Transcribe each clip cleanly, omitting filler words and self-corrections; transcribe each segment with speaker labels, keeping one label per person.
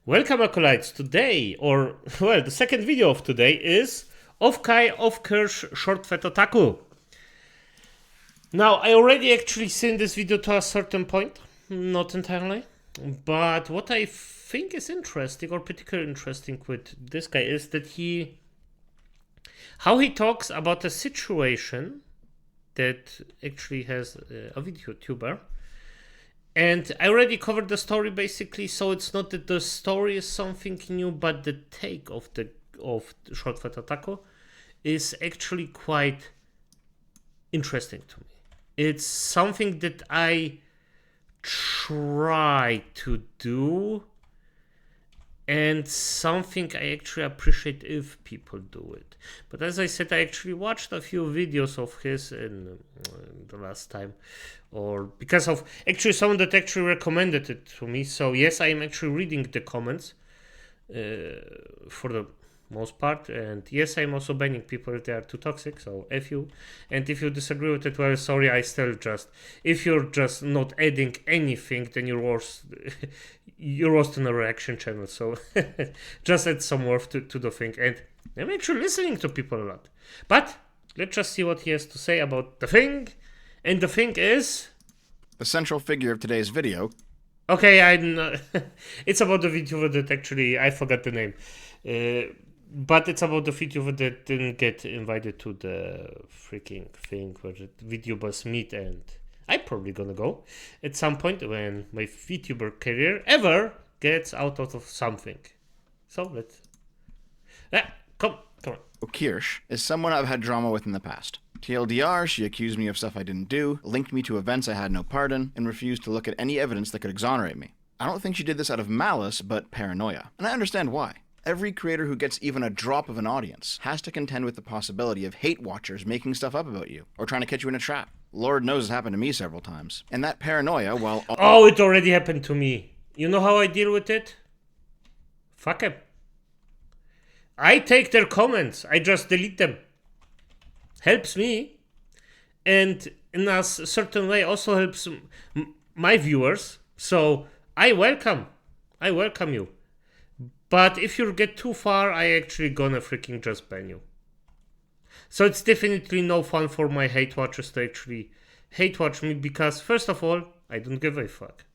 Speaker 1: Welcome, acolytes. Today, the second video of today is OffKai of Kirsche short fat otaku. Now, I already actually seen this video to a certain point, not entirely, but what I think is interesting or particularly interesting with this guy is that how he talks about a situation that actually has a video tuber. And I already covered the story basically, so it's not that the story is something new, but the take of the short fat otaku is actually quite interesting to me. It's something that I try to do, and something I actually appreciate if people do it. But as I said, I actually watched a few videos of his in the last time, or because of actually someone that actually recommended it to me. So yes, I am actually reading the comments for the most part, and yes, I'm also banning people if they are too toxic, so F you. And if you disagree with it, well, sorry, I still if you're just not adding anything, then you're worse in a reaction channel, so just add some worth to the thing. And I'm actually listening to people a lot, but let's just see what he has to say about the thing. And the thing is
Speaker 2: the central figure of today's video.
Speaker 1: Okay, it's about the VTuber that actually I forgot the name. But it's about the VTuber that didn't get invited to the freaking thing where the VTubers meet, and I'm probably gonna go at some point when my VTuber career ever gets out of something. So let's... come on.
Speaker 2: Kirsche is someone I've had drama with in the past. TLDR, she accused me of stuff I didn't do, linked me to events I had no part in, and refused to look at any evidence that could exonerate me. I don't think she did this out of malice, but paranoia. And I understand why. Every creator who gets even a drop of an audience has to contend with the possibility of hate watchers making stuff up about you, or trying to catch you in a trap. Lord knows it's happened to me several times. And that paranoia, while...
Speaker 1: Oh, it already happened to me. You know how I deal with it? Fuck it. I take their comments. I just delete them. Helps me. And in a certain way also helps my viewers. So I welcome you. But if you get too far, I actually gonna freaking just ban you. So it's definitely no fun for my hate watchers to actually hate watch me, because first of all, I don't give a fuck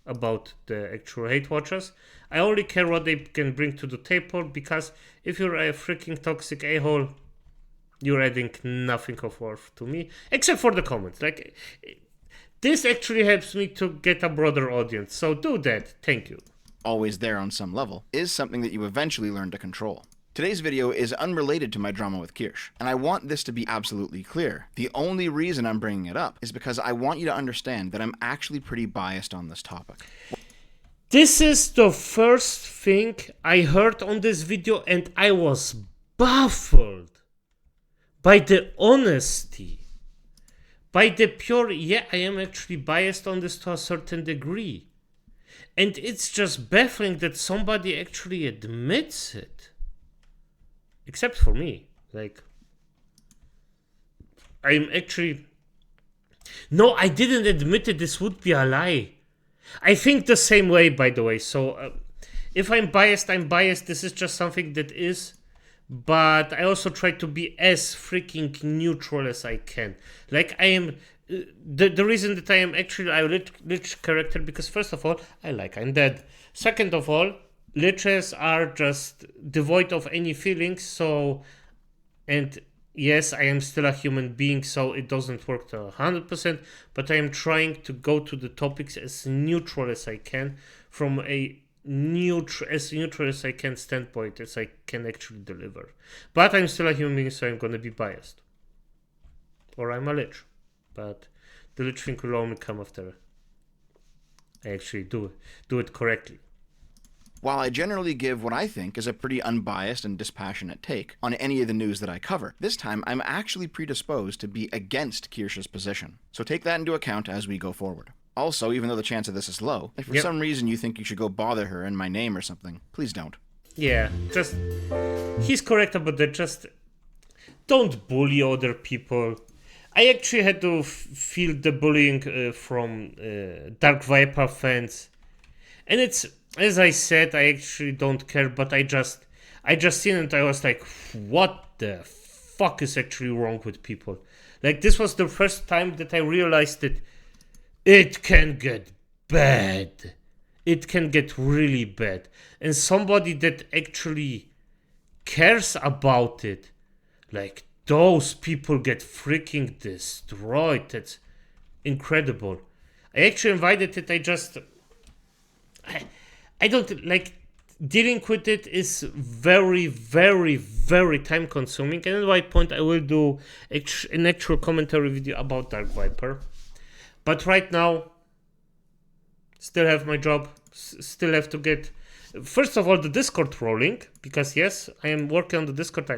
Speaker 1: about the actual hate watchers. I only care what they can bring to the table, because if you're a freaking toxic a-hole, you're adding nothing of worth to me, except for the comments. Like, this actually helps me to get a broader audience, so do that. Thank you.
Speaker 2: Always there on some level, is something that you eventually learn to control. Today's video is unrelated to my drama with Kirsche, and I want this to be absolutely clear. The only reason I'm bringing it up is because I want you to understand that I'm actually pretty biased on this topic.
Speaker 1: This is the first thing I heard on this video, and I was baffled by the honesty, by the pure, yeah, I am actually biased on this to a certain degree. And it's just baffling that somebody actually admits it. Except for me. Like, I'm actually... No, I didn't admit it. This would be a lie. I think the same way, by the way. So, if I'm biased, I'm biased. This is just something that is. But I also try to be as freaking neutral as I can. Like, I am... The reason that I am actually a Lich character, because first of all, I like undead. Second of all, Liches are just devoid of any feelings, so... And yes, I am still a human being, so it doesn't work to 100%, but I am trying to go to the topics as neutral as I can, from a neutral as I can standpoint, as I can actually deliver. But I'm still a human being, so I'm gonna be biased. Or I'm a Lich. But the Lich thing will only come after I actually do it correctly.
Speaker 2: While I generally give what I think is a pretty unbiased and dispassionate take on any of the news that I cover, this time I'm actually predisposed to be against Kirsche's position. So take that into account as we go forward. Also, even though the chance of this is low, if for some reason you think you should go bother her in my name or something, please don't.
Speaker 1: Yeah, just... He's correct about that. Just don't bully other people. I actually had to feel the bullying from Dark Viper fans. And it's as I said, I actually don't care, but I just seen it. I was like, what the fuck is actually wrong with people? Like, this was the first time that I realized that it can get bad. It can get really bad. And somebody that actually cares about it, like, those people get freaking destroyed. That's incredible. I actually invited it. I don't like dealing with it is very, very, very time consuming. And at one point, I will do an actual commentary video about Dark Viper. But right now, still have my job. Still have to get, first of all, the Discord rolling. Because yes, I am working on the Discord.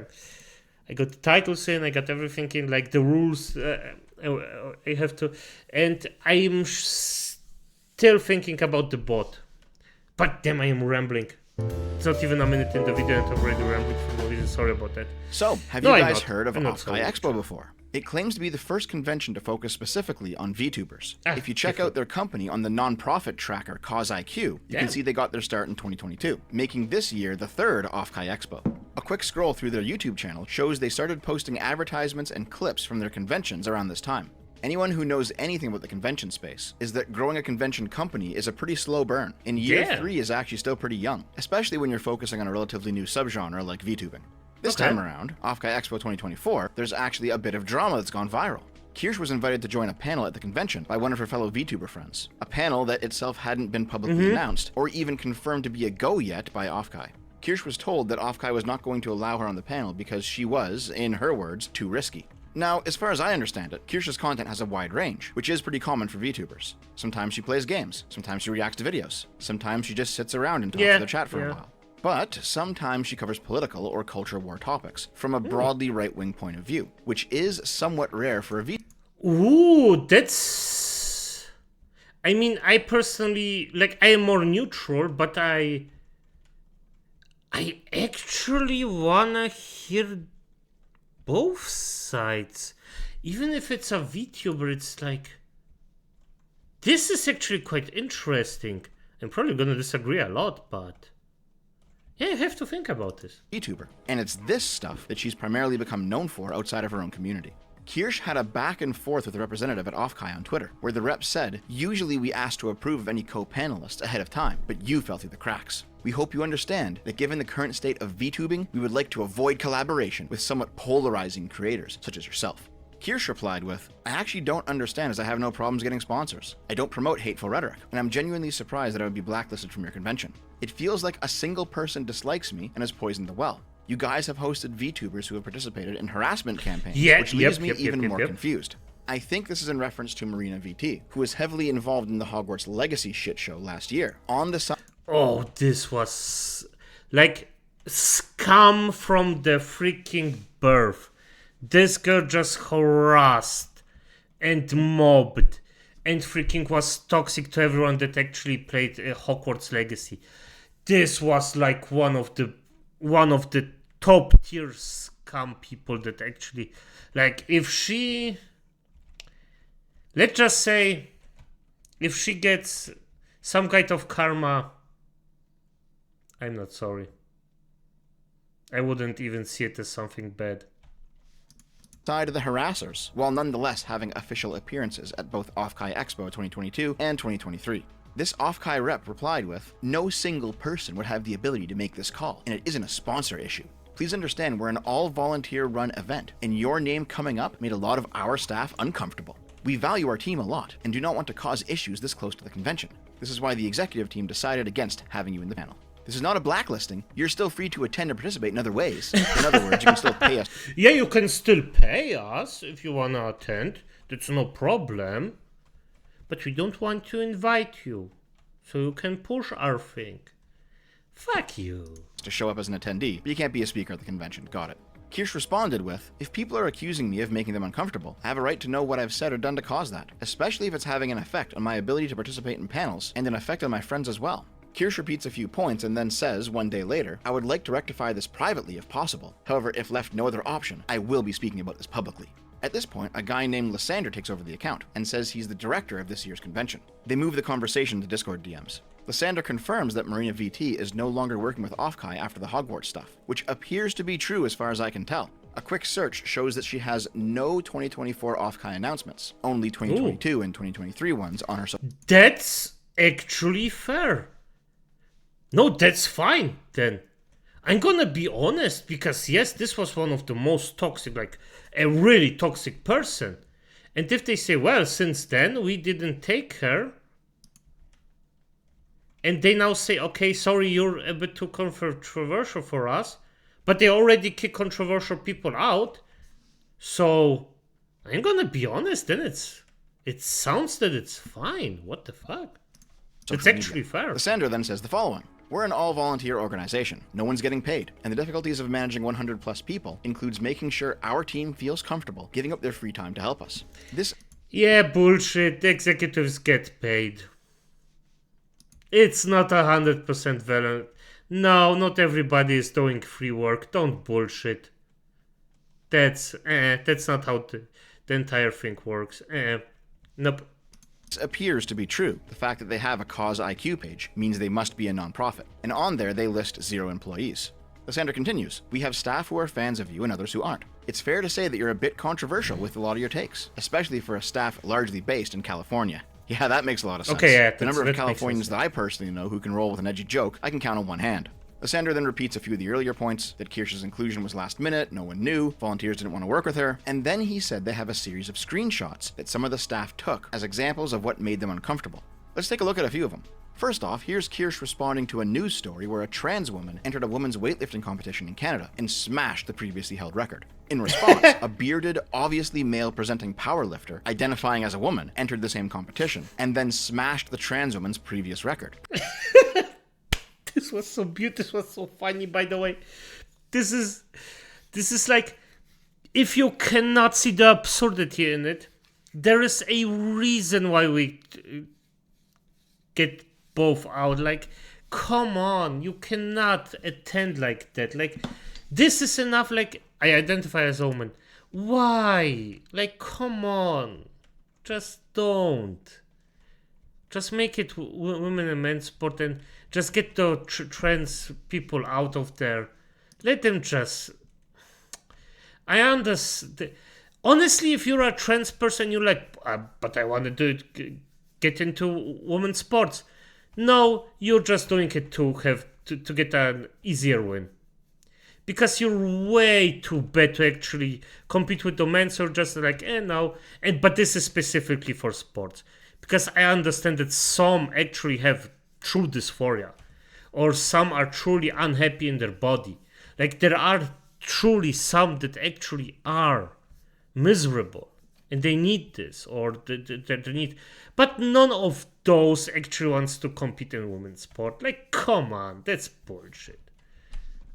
Speaker 1: I got the titles in. I got everything in, like the rules. I have to. And I am still thinking about the bot. But damn, I am rambling. It's not even a minute in the video and I'm already rambling for no reason. Sorry about that.
Speaker 2: So, have you guys heard of OffKai Expo before? It claims to be the first convention to focus specifically on VTubers. If you check out their company on the non-profit tracker CauseIQ, you can see they got their start in 2022, making this year the third OffKai Expo. A quick scroll through their YouTube channel shows they started posting advertisements and clips from their conventions around this time. Anyone who knows anything about the convention space is that growing a convention company is a pretty slow burn, and year 3 is actually still pretty young, especially when you're focusing on a relatively new subgenre like VTubing. This time around, OffKai Expo 2024, there's actually a bit of drama that's gone viral. Kirsche was invited to join a panel at the convention by one of her fellow VTuber friends, a panel that itself hadn't been publicly announced or even confirmed to be a go yet by OffKai. Kirsche was told that OffKai was not going to allow her on the panel because she was, in her words, too risky. Now, as far as I understand it, Kirsche's content has a wide range, which is pretty common for VTubers. Sometimes she plays games, sometimes she reacts to videos, sometimes she just sits around and talks to the chat for a while. But sometimes she covers political or culture war topics from a broadly right-wing point of view, which is somewhat rare for a VTuber.
Speaker 1: Ooh, that's... I mean, I personally, like, I am more neutral, but I actually wanna hear both sides. Even if it's a VTuber, it's like, this is actually quite interesting. I'm probably gonna disagree a lot, but yeah, I have to think about this.
Speaker 2: VTuber, and it's this stuff that she's primarily become known for outside of her own community. Kirsche had a back and forth with a representative at OffKai on Twitter, where the rep said, "Usually we ask to approve of any co-panelists ahead of time, but you fell through the cracks. We hope you understand that given the current state of VTubing, we would like to avoid collaboration with somewhat polarizing creators, such as yourself." Kirsche replied with, "I actually don't understand as I have no problems getting sponsors. I don't promote hateful rhetoric, and I'm genuinely surprised that I would be blacklisted from your convention. It feels like a single person dislikes me and has poisoned the well. You guys have hosted VTubers who have participated in harassment campaigns, which leaves me even more confused." I think this is in reference to Marina VT, who was heavily involved in the Hogwarts Legacy shit show last year. On the side...
Speaker 1: Oh, this was like scum from the freaking birth. This girl just harassed and mobbed and freaking was toxic to everyone that actually played Hogwarts Legacy. This was like one of the top tier scum people that actually, like, if she, let's just say, if she gets some kind of karma, I'm not sorry. I wouldn't even see it as something bad.
Speaker 2: Side of the harassers, while nonetheless having official appearances at both OffKai Expo 2022 and 2023. This OffKai rep replied with, "No single person would have the ability to make this call, and it isn't a sponsor issue. Please understand we're an all-volunteer run event, and your name coming up made a lot of our staff uncomfortable. We value our team a lot, and do not want to cause issues this close to the convention. This is why the executive team decided against having you in the panel. This is not a blacklisting. You're still free to attend and participate in other ways. In other words, you can still pay us."
Speaker 1: Yeah, you can still pay us if you wanna attend. That's no problem. But we don't want to invite you, so you can push our thing. Fuck you.
Speaker 2: To show up as an attendee, but you can't be a speaker at the convention. Got it. Kirsche responded with, "If people are accusing me of making them uncomfortable, I have a right to know what I've said or done to cause that, especially if it's having an effect on my ability to participate in panels and an effect on my friends as well." Kirsche repeats a few points and then says, one day later, "I would like to rectify this privately if possible. However, if left no other option, I will be speaking about this publicly." At this point, a guy named Lysander takes over the account and says he's the director of this year's convention. They move the conversation to Discord DMs. Lysander confirms that Marina VT is no longer working with OffKai after the Hogwarts stuff, which appears to be true as far as I can tell. A quick search shows that she has no 2024 OffKai announcements, only 2022 and 2023 ones on her.
Speaker 1: That's actually fair. No, that's fine then. I'm gonna be honest, because yes, this was one of the most toxic, like a really toxic person. And if they say, well, since then we didn't take her, and they now say, okay, sorry, you're a bit too controversial for us, but they already kick controversial people out, so I'm gonna be honest, then it sounds that it's fine. What the fuck? It's actually fair.
Speaker 2: Lysander then says the following. We're an all-volunteer organization. No one's getting paid. And the difficulties of managing 100 plus people includes making sure our team feels comfortable giving up their free time to help us.
Speaker 1: Yeah, bullshit. The executives get paid. It's not 100% valid. No, not everybody is doing free work. Don't bullshit. That's not how the entire thing works. Nope.
Speaker 2: This appears to be true. The fact that they have a cause IQ page means they must be a non-profit, and on there they list 0 employees. Lysander continues, we have staff who are fans of you and others who aren't. It's fair to say that you're a bit controversial with a lot of your takes, especially for a staff largely based in California. Yeah, that makes a lot of sense.
Speaker 1: Okay, yeah,
Speaker 2: the number of Californians that I personally know who can roll with an edgy joke, I can count on one hand. Lysander then repeats a few of the earlier points, that Kirsche's inclusion was last minute, no one knew, volunteers didn't want to work with her, and then he said they have a series of screenshots that some of the staff took as examples of what made them uncomfortable. Let's take a look at a few of them. First off, here's Kirsche responding to a news story where a trans woman entered a women's weightlifting competition in Canada and smashed the previously held record. In response, a bearded, obviously male-presenting powerlifter, identifying as a woman, entered the same competition, and then smashed the trans woman's previous record.
Speaker 1: This was so beautiful. This was so funny, by the way. This is like, if you cannot see the absurdity in it, there is a reason why we get both out. Like, come on, you cannot attend like that. Like, this is enough. Like, I identify as a woman. Why? Like, come on. Just don't. Just make it women and men's sport and just get the trans people out of there. Let them just... I understand. Honestly, if you're a trans person, you're like, but I want to do it, get into women's sports. No, you're just doing it to have to get an easier win. Because you're way too bad to actually compete with the men, so just like, no. But this is specifically for sports. Because I understand that some actually have true dysphoria. Or some are truly unhappy in their body. Like, there are truly some that actually are miserable. And they need this. Or they need... But none of those actually wants to compete in women's sport. Like, come on. That's bullshit.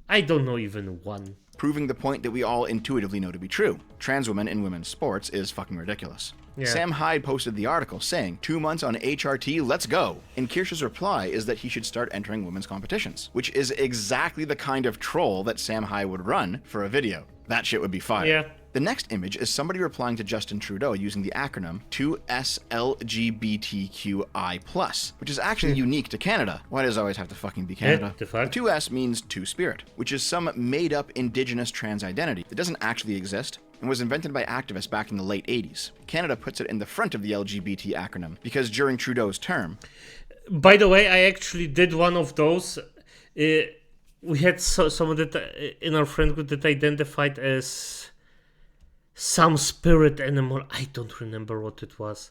Speaker 1: I don't know even one.
Speaker 2: Proving the point that we all intuitively know to be true. Trans women in women's sports is fucking ridiculous. Yeah. Sam Hyde posted the article saying, 2 months on HRT, let's go. And Kirsche's reply is that he should start entering women's competitions, which is exactly the kind of troll that Sam Hyde would run for a video. That shit would be fire.
Speaker 1: Yeah.
Speaker 2: The next image is somebody replying to Justin Trudeau using the acronym 2SLGBTQI+, which is actually unique to Canada. Why does it always have to fucking be Canada?
Speaker 1: The
Speaker 2: 2S means two-spirit, which is some made-up indigenous trans identity that doesn't actually exist and was invented by activists back in the late 80s. Canada puts it in the front of the LGBT acronym because during Trudeau's term...
Speaker 1: By the way, I actually did one of those. We had someone that in our friend group that identified as some spirit animal. I don't remember what it was.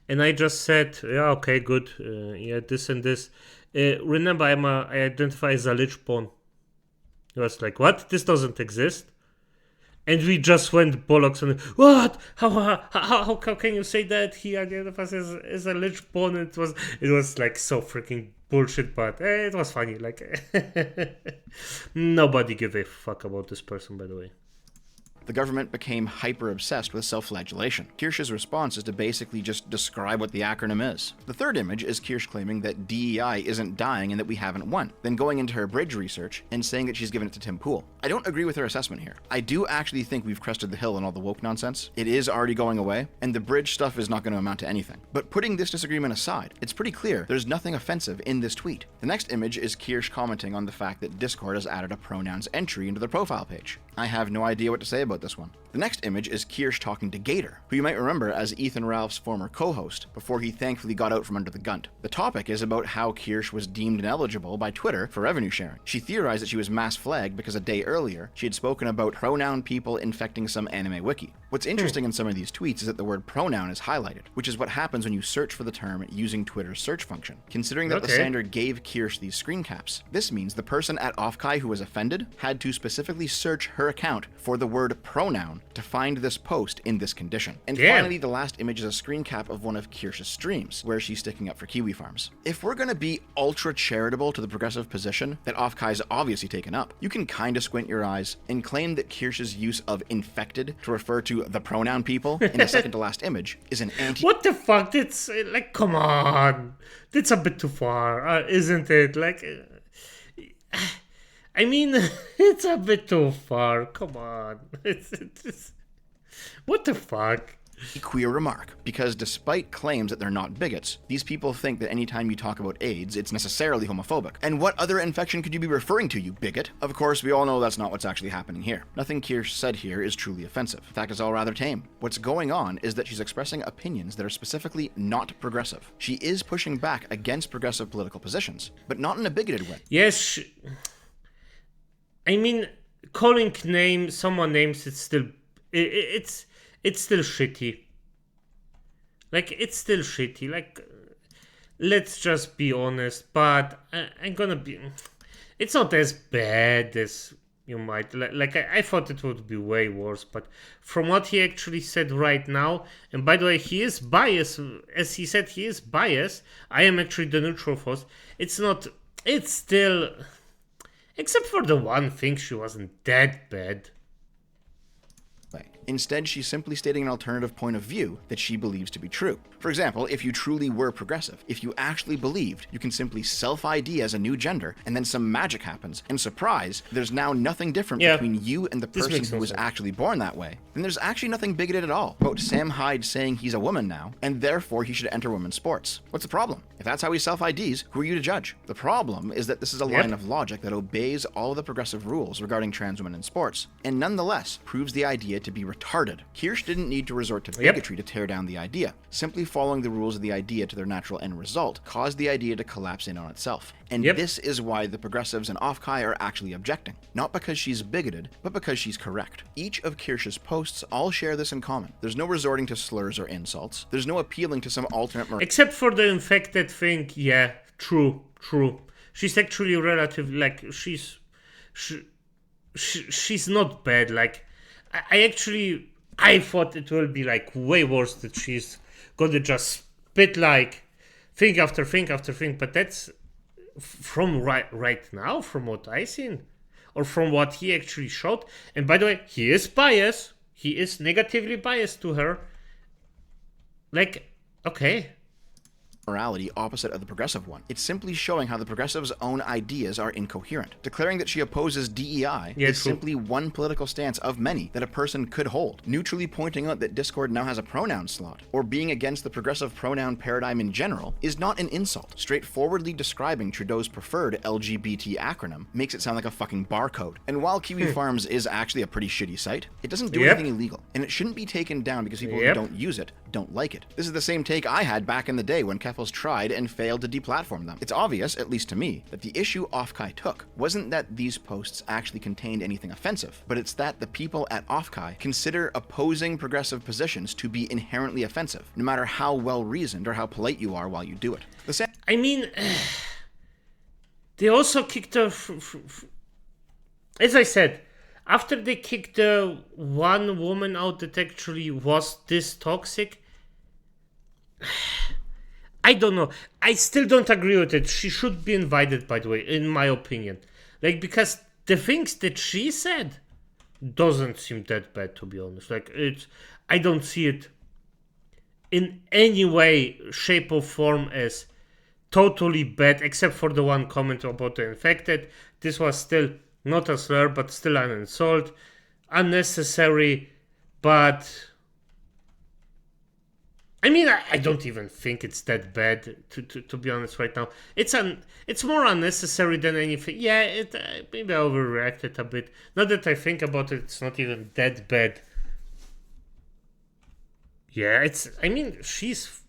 Speaker 1: And I just said, yeah, okay, good. Yeah, this and this. Remember, I identify as a Lich pawn. He was like, what? This doesn't exist? And we just went bollocks on it. What? How can you say that? He identifies as a Lich pawn. It was like so freaking bullshit, but it was funny. Like, nobody gave a fuck about this person, by the way.
Speaker 2: the government became hyper-obsessed with self-flagellation. Kirsche's response is to basically just describe what the acronym is. The third image is Kirsche claiming that DEI isn't dying and that we haven't won, then going into her bridge research and saying that she's given it to Tim Pool. I don't agree with her assessment here. I do actually think we've crested the hill on all the woke nonsense. It is already going away, and the bridge stuff is not going to amount to anything. But putting this disagreement aside, it's pretty clear there's nothing offensive in this tweet. The next image is Kirsche commenting on the fact that Discord has added a pronouns entry into their profile page. I have no idea what to say about this one. The next image is Kirsche talking to Gator, who you might remember as Ethan Ralph's former co-host, before he thankfully got out from under the gun. The topic is about how Kirsche was deemed ineligible by Twitter for revenue sharing. She theorized that she was mass flagged because a day earlier, she had spoken about pronoun people infecting some anime wiki. What's interesting in some of these tweets is that the word pronoun is highlighted, which is what happens when you search for the term using Twitter's search function. Considering that the sender gave Kirsche these screen caps, this means the person at OffKai who was offended had to specifically search her account for the word pronoun to find this post in this condition. And finally, the last image is a screen cap of one of Kirsche's streams, where she's sticking up for kiwi farms. If we're gonna be ultra charitable to the progressive position that OffKai's obviously taken up, you can kinda squint your eyes and claim that Kirsche's use of infected to refer to the pronoun people in the second to last image is an
Speaker 1: What the fuck? It's like, come on. That's a bit too far, isn't it? Like, I mean, it's a bit too far. Come on. It's what the fuck?
Speaker 2: Queer remark, because despite claims that they're not bigots, these people think that anytime you talk about AIDS, it's necessarily homophobic. And what other infection could you be referring to, you bigot? Of course, we all know that's not what's actually happening here. Nothing Kirsche said here is truly offensive. In fact, it's all rather tame. What's going on is that she's expressing opinions that are specifically not progressive. She is pushing back against progressive political positions, but not in a bigoted way.
Speaker 1: Yes, I mean, calling someone names, it's still, it's still shitty. Like, it's still shitty. Like, let's just be honest. But I'm gonna be... It's not as bad as you might... Like, I thought it would be way worse. But from what he actually said right now... And by the way, he is biased. As he said, he is biased. I am actually the neutral force. It's not... It's still... Except for the one thing, she wasn't that bad.
Speaker 2: Instead, she's simply stating an alternative point of view that she believes to be true. For example, if you truly were progressive, if you actually believed you can simply self-ID as a new gender, and then some magic happens, and surprise, there's now nothing different between you and the person who was actually born that way, then there's actually nothing bigoted at all about Sam Hyde saying he's a woman now, and therefore he should enter women's sports. What's the problem? If that's how he self-IDs, who are you to judge? The problem is that this is a line of logic that obeys all of the progressive rules regarding trans women in sports, and nonetheless proves the idea to be retarded. Kirsche didn't need to resort to bigotry to tear down the idea. Simply following the rules of the idea to their natural end result caused the idea to collapse in on itself. And this is why the progressives and OffKai are actually objecting. Not because she's bigoted, but because she's correct. Each of Kirsche's posts all share this in common. There's no resorting to slurs or insults. There's no appealing to some alternate...
Speaker 1: Except for the infected thing, yeah, true. She's actually relatively, like, she's not bad. Like, I thought it will be, like, way worse that she's gonna just spit, like, thing after thing after thing, but that's from right now, from what I seen, or from what he actually showed. And by the way, he is biased. He is negatively biased to her. Like, okay.
Speaker 2: Morality opposite of the progressive one. It's simply showing how the progressive's own ideas are incoherent. Declaring that she opposes DEI is simply one political stance of many that a person could hold. Neutrally pointing out that Discord now has a pronoun slot, or being against the progressive pronoun paradigm in general, is not an insult. Straightforwardly describing Trudeau's preferred LGBT acronym makes it sound like a fucking barcode. And while Kiwi Farms is actually a pretty shitty site, it doesn't do anything illegal, and it shouldn't be taken down because people who don't use it don't like it. This is the same take I had back in the day when Keffels tried and failed to deplatform them. It's obvious, at least to me, that the issue OffKai took wasn't that these posts actually contained anything offensive, but it's that the people at OffKai consider opposing progressive positions to be inherently offensive, no matter how well-reasoned or how polite you are while you do it.
Speaker 1: I mean, they also kicked her... As I said, after they kicked the one woman out that actually was this toxic, I don't know. I still don't agree with it. She should be invited, by the way, in my opinion. Like, because the things that she said, doesn't seem that bad, to be honest. Like, I don't see it in any way, shape, or form as totally bad, except for the one comment about the infected. This was still not a slur, but still an insult. Unnecessary, but I mean, I don't even think it's that bad, to be honest, right now. It's more unnecessary than anything. Yeah, maybe I overreacted a bit. Now that I think about it, it's not even that bad. Yeah, I mean, she's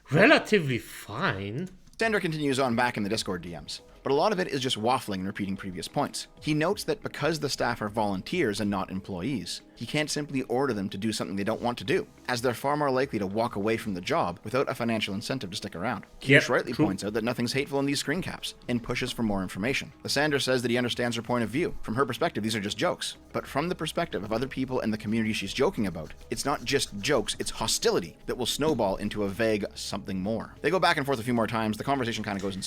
Speaker 1: relatively fine.
Speaker 2: Sandra continues on back in the Discord DMs, but a lot of it is just waffling and repeating previous points. He notes that because the staff are volunteers and not employees, he can't simply order them to do something they don't want to do, as they're far more likely to walk away from the job without a financial incentive to stick around. Kirsche rightly points out that nothing's hateful in these screen caps, and pushes for more information. Lysandra says that he understands her point of view. From her perspective, these are just jokes. But from the perspective of other people in the community she's joking about, it's not just jokes, it's hostility that will snowball into a vague something more. They go back and forth a few more times, the conversation kind of goes in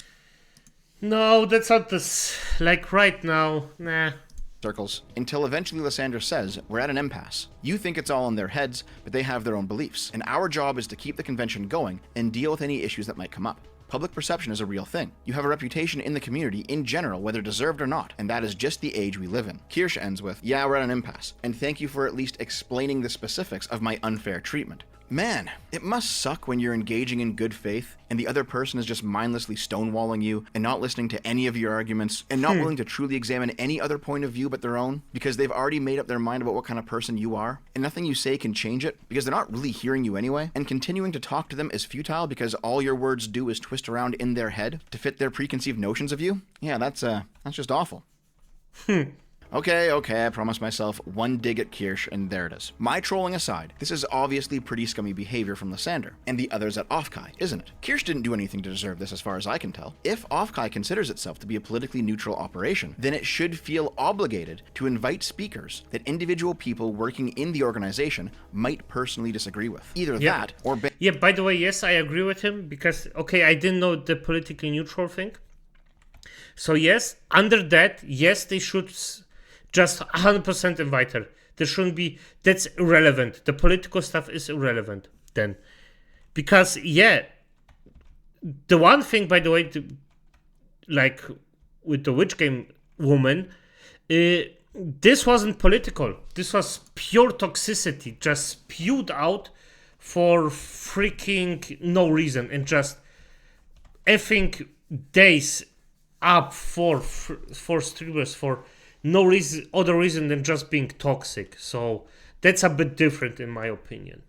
Speaker 1: No, that's not this. Like, right now, nah.
Speaker 2: circles, until eventually Lysandra says, we're at an impasse. You think it's all in their heads, but they have their own beliefs, and our job is to keep the convention going and deal with any issues that might come up. Public perception is a real thing. You have a reputation in the community in general, whether deserved or not, and that is just the age we live in. Kirsche ends with, yeah, we're at an impasse, and thank you for at least explaining the specifics of my unfair treatment. Man, it must suck when you're engaging in good faith and the other person is just mindlessly stonewalling you and not listening to any of your arguments and not willing to truly examine any other point of view but their own because they've already made up their mind about what kind of person you are and nothing you say can change it because they're not really hearing you anyway, and continuing to talk to them is futile because all your words do is twist around in their head to fit their preconceived notions of you. Yeah, that's just awful. Okay, I promised myself one dig at Kirsche, and there it is. My trolling aside, this is obviously pretty scummy behavior from Lysandra, and the others at OffKai, isn't it? Kirsche didn't do anything to deserve this as far as I can tell. If OffKai considers itself to be a politically neutral operation, then it should feel obligated to invite speakers that individual people working in the organization might personally disagree with. Either that, or...
Speaker 1: Yeah, by the way, yes, I agree with him, because, okay, I didn't know the politically neutral thing. So yes, under that, yes, they should... just 100% invite her. There shouldn't be... That's irrelevant. The political stuff is irrelevant then. Because, yeah, the one thing, by the way, like with the Witch Game woman, this wasn't political. This was pure toxicity, just spewed out for freaking no reason. And just effing days up for streamers for... no reason, other reason than just being toxic. So that's a bit different in my opinion.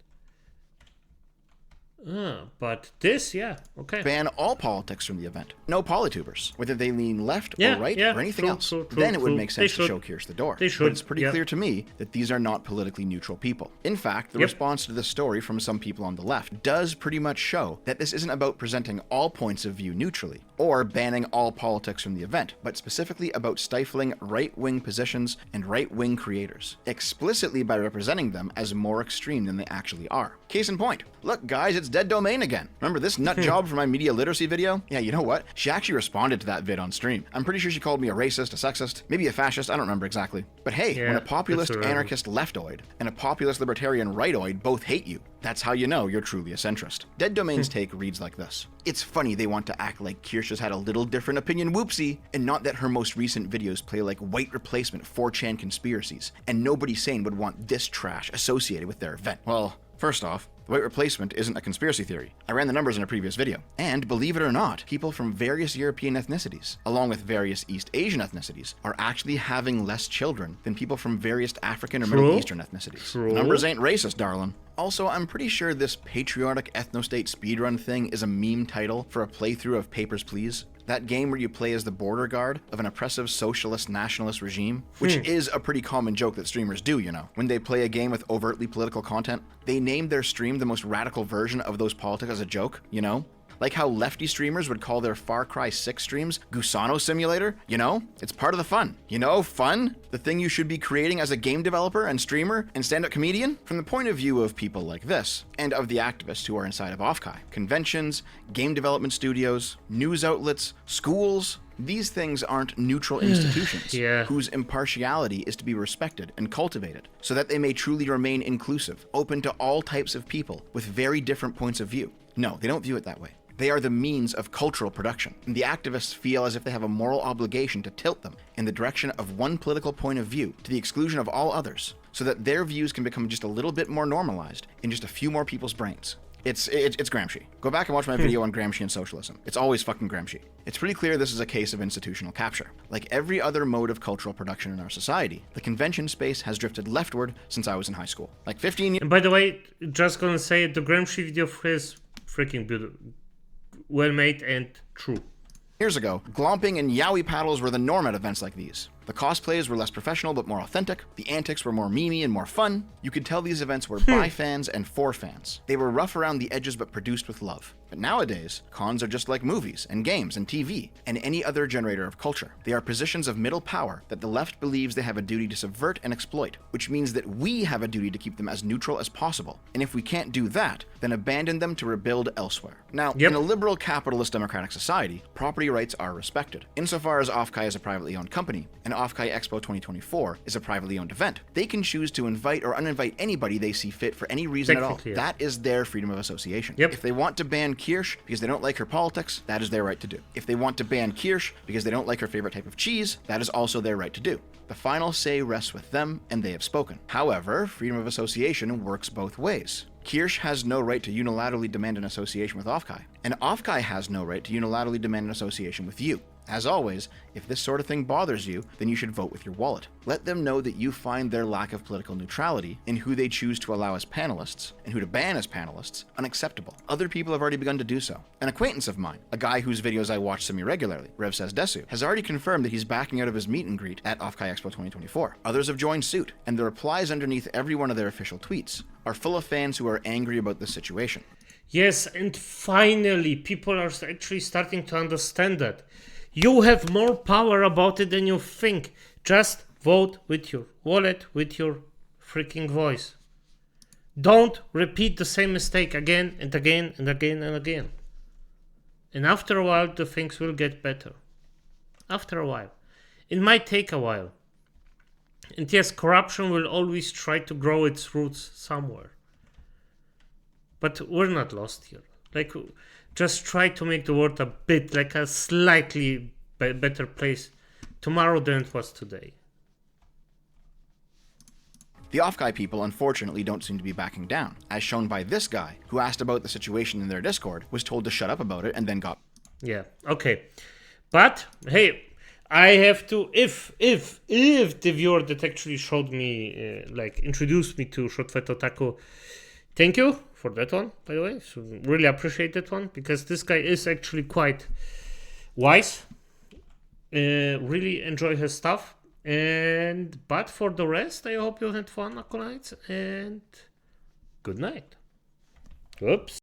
Speaker 1: But this, yeah, okay.
Speaker 2: Ban all politics from the event. No polytubers, whether they lean left or right or anything else. Then it would make sense to show Kirsche the door.
Speaker 1: They should,
Speaker 2: but it's pretty clear to me that these are not politically neutral people. In fact, the response to this story from some people on the left does pretty much show that this isn't about presenting all points of view neutrally, or banning all politics from the event, but specifically about stifling right-wing positions and right-wing creators, explicitly by representing them as more extreme than they actually are. Case in point, look guys, it's Dead Domain again. Remember this nut job for my media literacy video? Yeah, you know what? She actually responded to that vid on stream. I'm pretty sure she called me a racist, a sexist, maybe a fascist, I don't remember exactly. But hey, when a populist anarchist leftoid and a populist libertarian rightoid both hate you, that's how you know you're truly a centrist. Dead Domain's take reads like this. It's funny they want to act like Kirsche's had a little different opinion, whoopsie, and not that her most recent videos play like white replacement 4chan conspiracies, and nobody sane would want this trash associated with their event. Well, first off, the white replacement isn't a conspiracy theory. I ran the numbers in a previous video. And believe it or not, people from various European ethnicities, along with various East Asian ethnicities, are actually having less children than people from various African or Middle Eastern ethnicities. Numbers ain't racist, darling. Also, I'm pretty sure this patriotic ethnostate speedrun thing is a meme title for a playthrough of Papers, Please. That game where you play as the border guard of an oppressive socialist nationalist regime, which is a pretty common joke that streamers do, you know. When they play a game with overtly political content, they name their stream the most radical version of those politics as a joke, you know? Like how lefty streamers would call their Far Cry 6 streams Gusano Simulator, you know? It's part of the fun. You know, fun? The thing you should be creating as a game developer and streamer and stand-up comedian? From the point of view of people like this, and of the activists who are inside of OffKai, conventions, game development studios, news outlets, schools, These things aren't neutral institutions
Speaker 1: Yeah.
Speaker 2: whose impartiality is to be respected and cultivated so that they may truly remain inclusive, open to all types of people with very different points of view. No, they don't view it that way. They are the means of cultural production, and the activists feel as if they have a moral obligation to tilt them in the direction of one political point of view to the exclusion of all others, so that their views can become just a little bit more normalized in just a few more people's brains. It's Gramsci. Go back and watch my video on Gramsci and socialism. It's always fucking Gramsci. It's pretty clear this is a case of institutional capture. Like every other mode of cultural production in our society, the convention space has drifted leftward since I was in high school. Like 15 years.
Speaker 1: And by the way, just gonna say the Gramsci video is freaking beautiful, well made and true.
Speaker 2: Years ago, glomping and yaoi paddles were the norm at events like these. The cosplays were less professional but more authentic. The antics were more memey and more fun. You could tell these events were by fans and for fans. They were rough around the edges but produced with love. But nowadays, cons are just like movies and games and TV and any other generator of culture. They are positions of middle power that the left believes they have a duty to subvert and exploit, which means that we have a duty to keep them as neutral as possible. And if we can't do that, then abandon them to rebuild elsewhere. Now, in a liberal capitalist democratic society, property rights are respected. Insofar as OffKai is a privately owned company, and OffKai Expo 2024 is a privately owned event, they can choose to invite or uninvite anybody they see fit for any reason at all.
Speaker 1: Yeah.
Speaker 2: That is their freedom of association.
Speaker 1: Yep.
Speaker 2: If they want to ban Kirsche because they don't like her politics, that is their right to do. If they want to ban Kirsche because they don't like her favorite type of cheese, that is also their right to do. The final say rests with them, and they have spoken. However, freedom of association works both ways. Kirsche has no right to unilaterally demand an association with OffKai, and OffKai has no right to unilaterally demand an association with you. As always, if this sort of thing bothers you, then you should vote with your wallet. Let them know that you find their lack of political neutrality in who they choose to allow as panelists and who to ban as panelists unacceptable. Other people have already begun to do so. An acquaintance of mine, a guy whose videos I watch semi-regularly, Rev Says Desu, has already confirmed that he's backing out of his meet and greet at OffKai Expo 2024. Others have joined suit, and the replies underneath every one of their official tweets are full of fans who are angry about this situation.
Speaker 1: Yes, and finally, people are actually starting to understand that. You have more power about it than you think. Just vote with your wallet, with your freaking voice. Don't repeat the same mistake again and again and again and again. And after a while, the things will get better. After a while. It might take a while. And yes, corruption will always try to grow its roots somewhere. But we're not lost here. Like, just try to make the world a bit, like a slightly better place tomorrow than it was today.
Speaker 2: The OffKai people unfortunately don't seem to be backing down, as shown by this guy, who asked about the situation in their Discord, was told to shut up about it, and then got...
Speaker 1: Yeah, okay. But, hey, I have to, if the viewer that actually showed me, introduced me to Shotfet Otaku, thank you for that one, by the way. So really appreciate that one, because this guy is actually quite wise. Really enjoy his stuff. But for the rest, I hope you had fun, Acolytes, and good night. Oops.